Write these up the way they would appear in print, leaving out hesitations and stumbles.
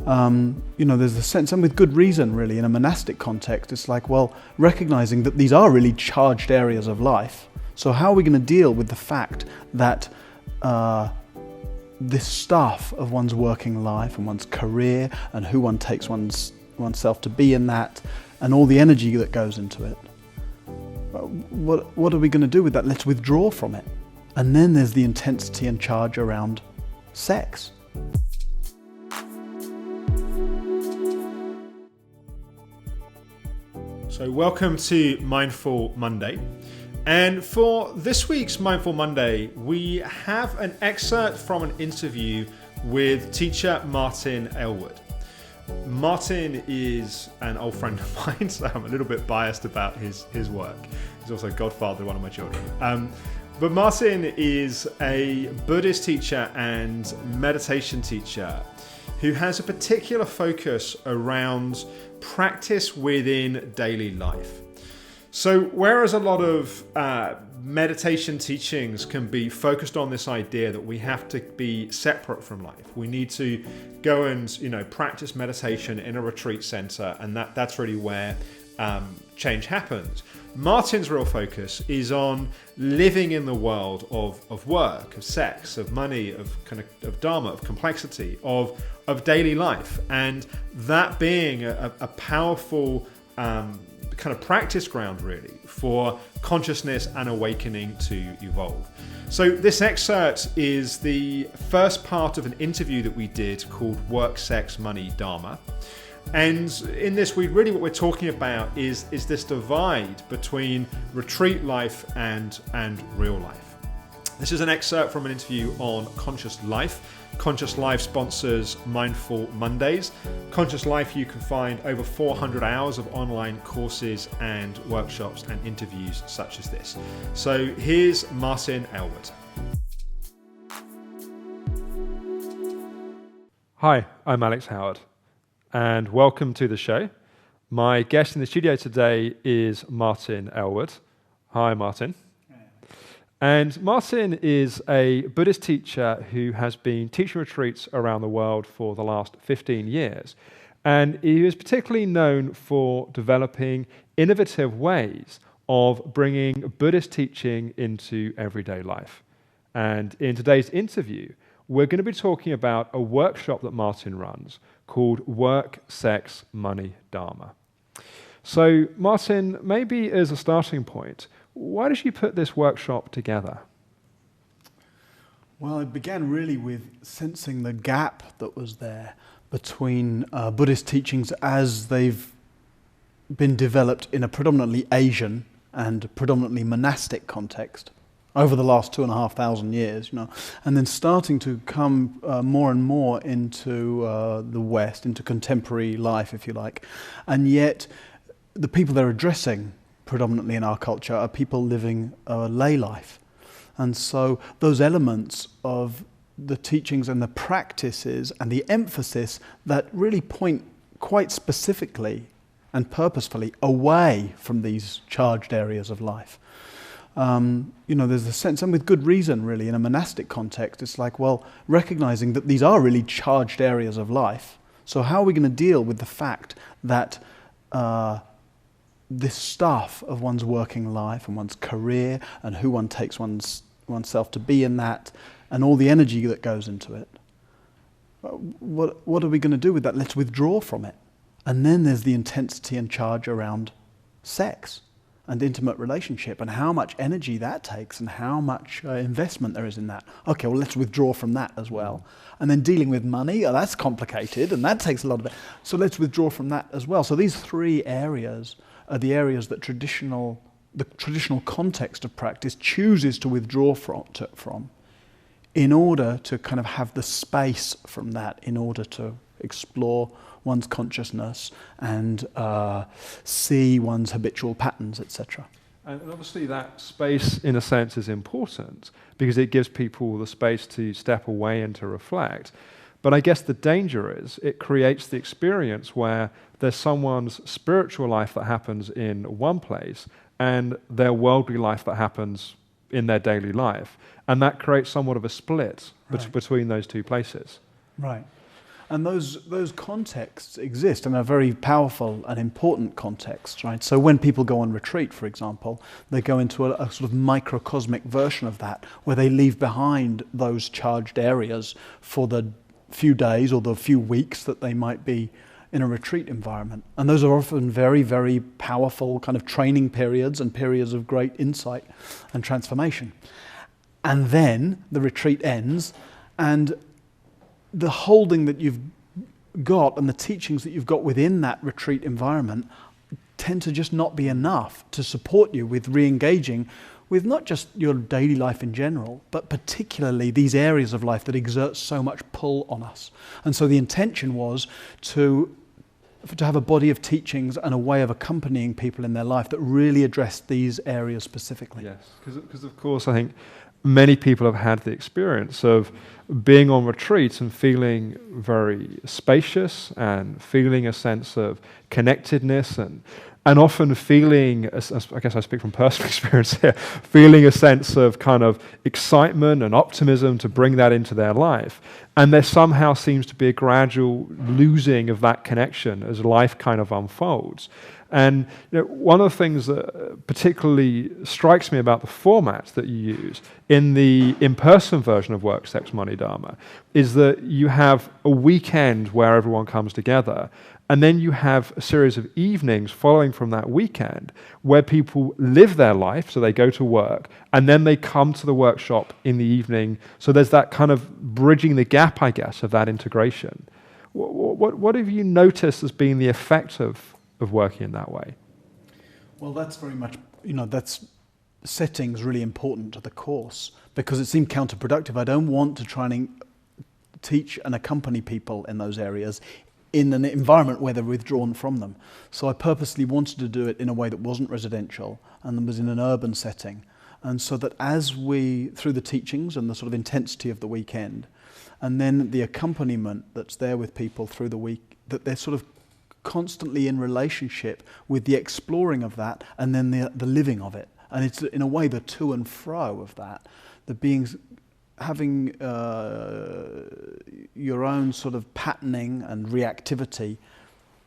There's a sense, and with good reason really, in a monastic context, it's like, well, recognizing that these are really charged areas of life. So how are we going to deal with the fact that this stuff of one's working life and one's career and who one takes oneself to be in that and all the energy that goes into it? What are we going to do with that? Let's withdraw from it. And then there's the intensity and charge around sex. So welcome to Mindful Monday. And for this week's Mindful Monday, we have an excerpt from an interview with teacher Martin Aylward. Martin is an old friend of mine, so I'm a little bit biased about his work. He's also godfather of one of my children. But Martin is a Buddhist teacher and meditation teacher who has a particular focus around practice within daily life. So whereas a lot of meditation teachings can be focused on this idea that we have to be separate from life, we need to go and practice meditation in a retreat center, and that's really where change happens. Martin's real focus is on living in the world of work, of sex, of money, of dharma, of complexity, of daily life, and that being a powerful kind of practice ground really for consciousness and awakening to evolve. So this excerpt is the first part of an interview that we did called Work, Sex, Money, Dharma. And in this, what we're talking about is this divide between retreat life and real life. This is an excerpt from an interview on Conscious Life. Conscious Life sponsors Mindful Mondays. Conscious Life, you can find over 400 hours of online courses and workshops and interviews such as this. So here's Martin Aylward. Hi, I'm Alex Howard, and welcome to the show. My guest in the studio today is Martin Aylward. Hi, Martin. And Martin is a Buddhist teacher who has been teaching retreats around the world for the last 15 years. And he is particularly known for developing innovative ways of bringing Buddhist teaching into everyday life. And in today's interview, we're going to be talking about a workshop that Martin runs called Work, Sex, Money, Dharma. So Martin, maybe as a starting point, why did you put this workshop together? Well, it began really with sensing the gap that was there between Buddhist teachings as they've been developed in a predominantly Asian and predominantly monastic context over the last 2,500 years, and then starting to come more and more into the West, into contemporary life, if you like. And yet, the people they're addressing predominantly in our culture are people living a lay life. And so those elements of the teachings and the practices and the emphasis that really point quite specifically and purposefully away from these charged areas of life. There's a sense, and with good reason really, in a monastic context, it's like, well, recognizing that these are really charged areas of life. So how are we going to deal with the fact that this stuff of one's working life and one's career and who one takes oneself to be in that and all the energy that goes into it? What are we going to do with that? Let's withdraw from it. And then there's the intensity and charge around sex and intimate relationship and how much energy that takes and how much investment there is in that. Okay, well, let's withdraw from that as well. And then dealing with money, that's complicated and that takes a lot of it. So let's withdraw from that as well. So these three areas are the areas that the traditional context of practice chooses to withdraw from in order to kind of have the space from that, in order to explore one's consciousness and see one's habitual patterns, etc. And obviously that space, in a sense, is important because it gives people the space to step away and to reflect. But I guess the danger is it creates the experience where there's someone's spiritual life that happens in one place and their worldly life that happens in their daily life. And that creates somewhat of a split between those two places. Right. And those contexts exist, and are very powerful and important contexts, right? So when people go on retreat, for example, they go into a sort of microcosmic version of that, where they leave behind those charged areas for the few days or the few weeks that they might be in a retreat environment. And those are often very, very powerful kind of training periods and periods of great insight and transformation. And then the retreat ends, and the holding that you've got and the teachings that you've got within that retreat environment tend to just not be enough to support you with re-engaging with not just your daily life in general, but particularly these areas of life that exert so much pull on us. And so the intention was to have a body of teachings and a way of accompanying people in their life that really addressed these areas specifically. Yes, because of course I think many people have had the experience of being on retreats and feeling very spacious and feeling a sense of connectedness and often feeling, I guess I speak from personal experience here, feeling a sense of kind of excitement and optimism to bring that into their life. And there somehow seems to be a gradual losing of that connection as life kind of unfolds. And one of the things that particularly strikes me about the format that you use in the in-person version of Work, Sex, Money, Dharma is that you have a weekend where everyone comes together, and then you have a series of evenings following from that weekend where people live their life, so they go to work, and then they come to the workshop in the evening. So there's that kind of bridging the gap, I guess, of that integration. What have you noticed as being the effect of working in that way? Well, that's very much, that's setting's really important to the course because it seemed counterproductive. I don't want to try and teach and accompany people in those areas in an environment where they're withdrawn from them. So I purposely wanted to do it in a way that wasn't residential and was in an urban setting. And so that as we, through the teachings and the sort of intensity of the weekend, and then the accompaniment that's there with people through the week, that they're sort of constantly in relationship with the exploring of that and then the living of it. And it's in a way the to and fro of that, the being, having your own sort of patterning and reactivity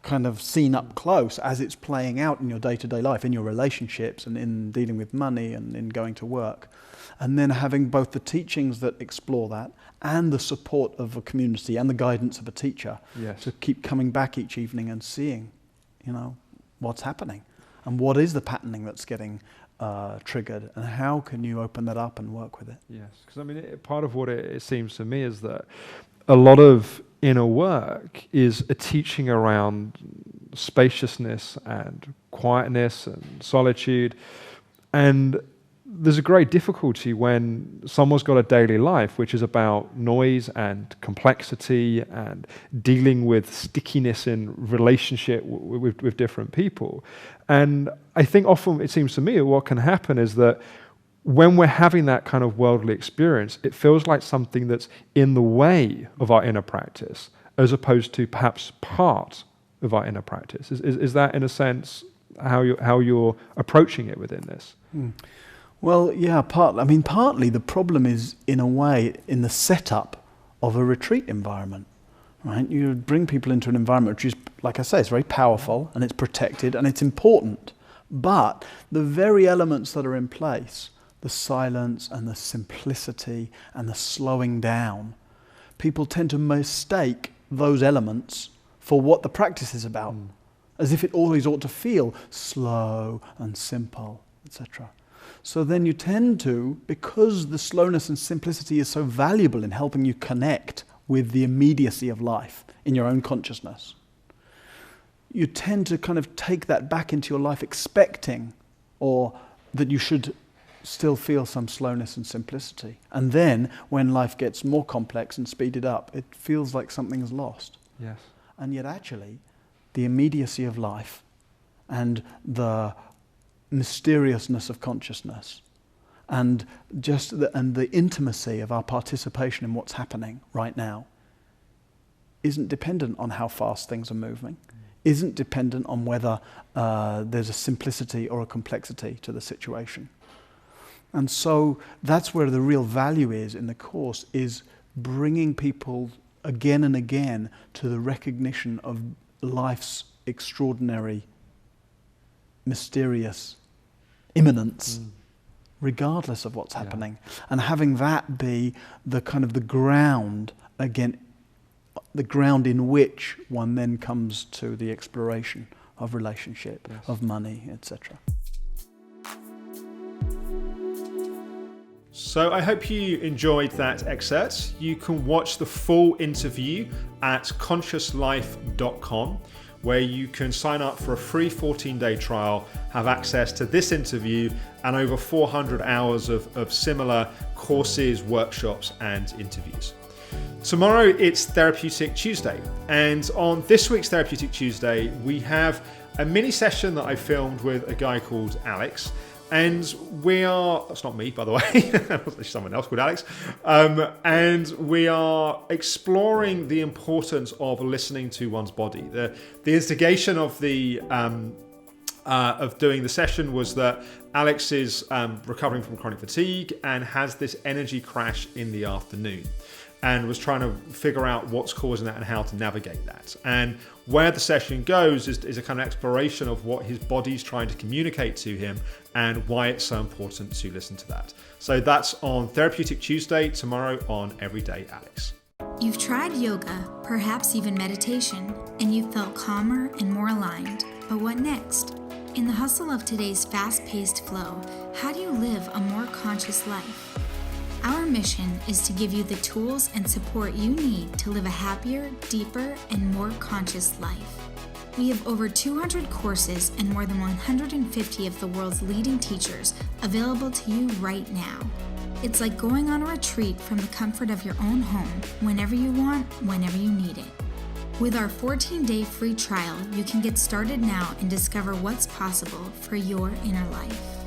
kind of seen up close as it's playing out in your day-to-day life, in your relationships and in dealing with money and in going to work. And then having both the teachings that explore that and the support of a community and the guidance of a teacher to keep coming back each evening and seeing, what's happening and what is the patterning that's getting triggered and how can you open that up and work with it. Yes, because part of what it seems to me is that a lot of inner work is a teaching around spaciousness and quietness and solitude. And there's a great difficulty when someone's got a daily life which is about noise and complexity and dealing with stickiness in relationship with different people. And I think often it seems to me what can happen is that when we're having that kind of worldly experience, it feels like something that's in the way of our inner practice as opposed to perhaps part of our inner practice. Is that in a sense how you're approaching it within this? Well, yeah, partly the problem is, in a way, in the setup of a retreat environment, right? You bring people into an environment which is, like I say, it's very powerful and it's protected and it's important. But the very elements that are in place, the silence and the simplicity and the slowing down, people tend to mistake those elements for what the practice is about, as if it always ought to feel slow and simple, etc. So then you tend to, because the slowness and simplicity is so valuable in helping you connect with the immediacy of life in your own consciousness, you tend to kind of take that back into your life expecting or that you should still feel some slowness and simplicity. And then when life gets more complex and speeded up, it feels like something's lost. Yes. And yet actually, the immediacy of life and the mysteriousness of consciousness and the intimacy of our participation in what's happening right now isn't dependent on how fast things are moving, isn't dependent on whether there's a simplicity or a complexity to the situation. And so that's where the real value is in the course, is bringing people again and again to the recognition of life's extraordinary, mysterious imminence, regardless of what's happening, and having that be the kind of the ground in which one then comes to the exploration of relationship, of money, etc. So I hope you enjoyed that excerpt. You can watch the full interview at consciouslife.com, where you can sign up for a free 14-day trial, have access to this interview and over 400 hours of similar courses, workshops and interviews. Tomorrow it's Therapeutic Tuesday, and on this week's Therapeutic Tuesday we have a mini session that I filmed with a guy called Alex. And that's not me, by the way, there's someone else called Alex. And we are exploring the importance of listening to one's body. The instigation of doing the session was that Alex is recovering from chronic fatigue and has this energy crash in the afternoon, and was trying to figure out what's causing that and how to navigate that. And where the session goes is a kind of exploration of what his body's trying to communicate to him and why it's so important to listen to that. So that's on Therapeutic Tuesday, tomorrow on Everyday Alex. You've tried yoga, perhaps even meditation, and you've felt calmer and more aligned. But what next? In the hustle of today's fast-paced flow, how do you live a more conscious life? Our mission is to give you the tools and support you need to live a happier, deeper, and more conscious life. We have over 200 courses and more than 150 of the world's leading teachers available to you right now. It's like going on a retreat from the comfort of your own home, whenever you want, whenever you need it. With our 14-day free trial, you can get started now and discover what's possible for your inner life.